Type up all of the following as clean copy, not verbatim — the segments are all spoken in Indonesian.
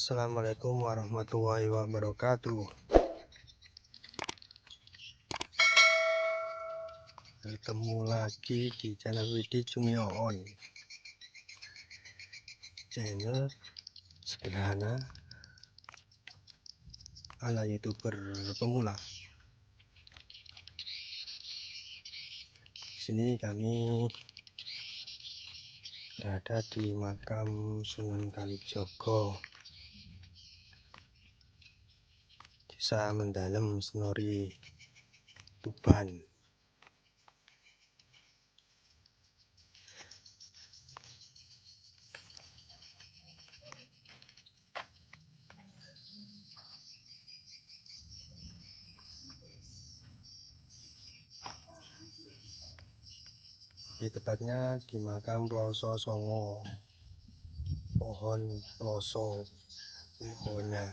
Assalamualaikum warahmatullahi wabarakatuh. Ketemu lagi di channel Widi Cumioon, channel sederhana ala youtuber pemula. Di sini kami berada di makam Sunan Kalijogo, Desa Mendalem, Senori, Tuban. Di tepatnya di makam Ploso Songo, pohon ploso pohonnya.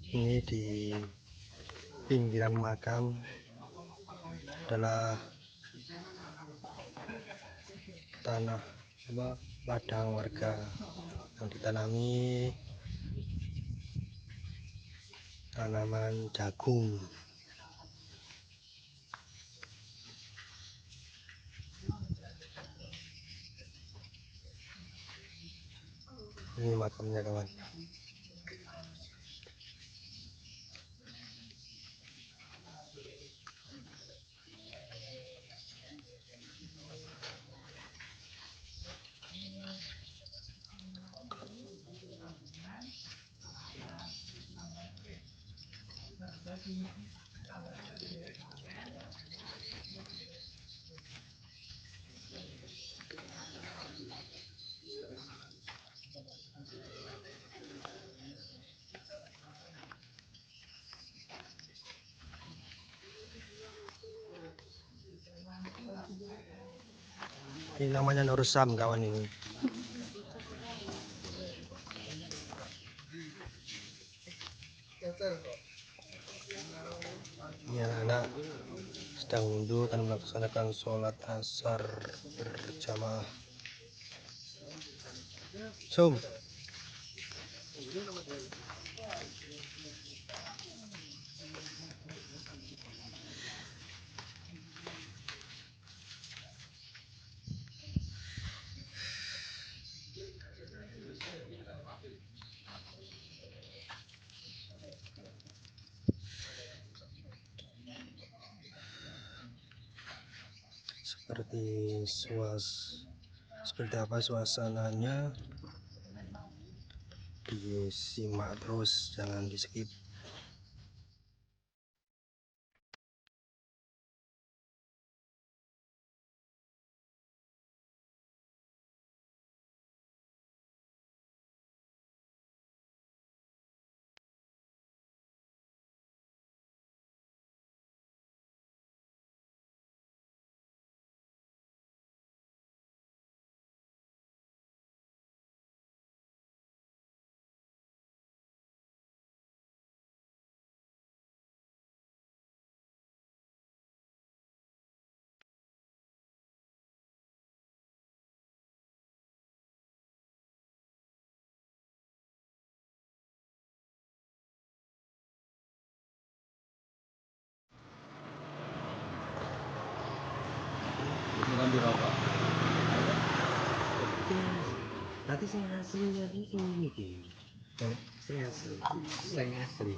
Ini di pinggiran makam adalah tanah ladang warga yang ditanami tanaman jagung. Ini makamnya kawan. Ini namanya Nur Sam kawan ini. Ini anak-anak sedang wudhu dan melaksanakan sholat asar berjamaah. Seperti apa suasananya, disimak terus, jangan di skip. Dirokok. Nanti saya aslinya ini saya asli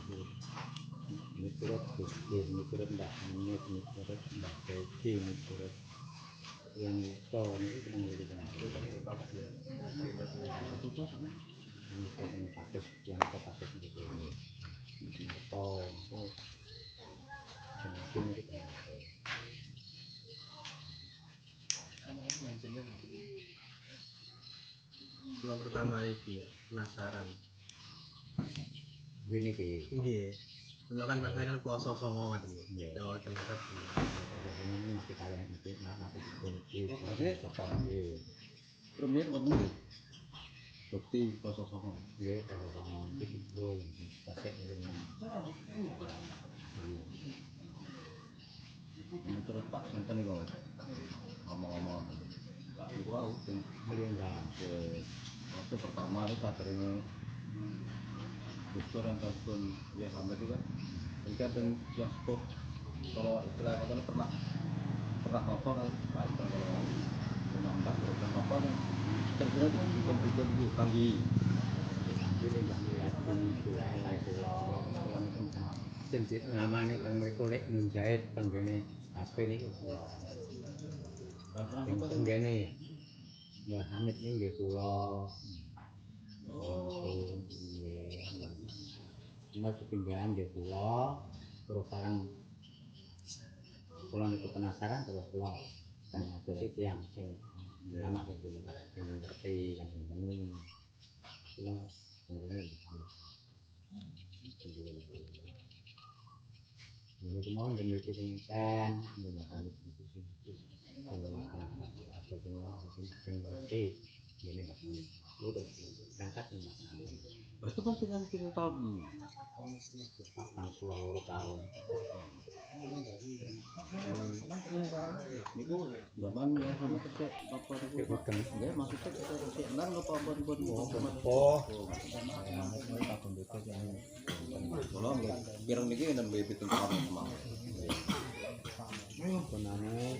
ini turut Gusti, ini turut Mbak Hamid, ini turut Mbak Begi, ini turut yang itu ini pakis yang pakis gitu oh Pulang pertama ini penasaran. Ini ki. Nggih. Kula kan kan puasa songo kan. Yo ternyata Ini masih kalian itu nanti kunci. Premier ngomong bukti puasa songo. Ya kalau itu pakai ini. Terus Pak Sinten niku ngomong-ngomong. Iku aku sing Melingkar. waktu pertama itu kadernya Gustur yang tahun ya sampai juga. Ini kan yang sepuh kalau istilah katanya pernah apa kan Pak itu kalau menambah program apa kan terkira itu bukan kami Ini lihat itu Sentit namanya kan mereka lek menjahit penggene HP ini. Yang penggene ya Hamid ini nggih kula. Cuma ketinggalan nggih kula terus sekarang kula niku penasaran terus kula tanya ke itu yang sing anak itu yang ngerti yang ini kula ini kemauan dan itu sing kan ini Hamid itu sing apa sing ngerti ini lu udah berangkat nih itu kan kita tahun 60 tahun. niku zaman ya sama kecil apa niku nggih maksudnya kita kecil nang apa buat oh tahun itu yang kalau pirang niki dan bebet tahun sama Konane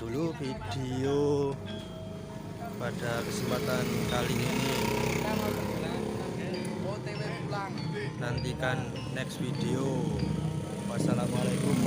dulu video pada kesempatan kali ini. Nantikan next video. Wassalamualaikum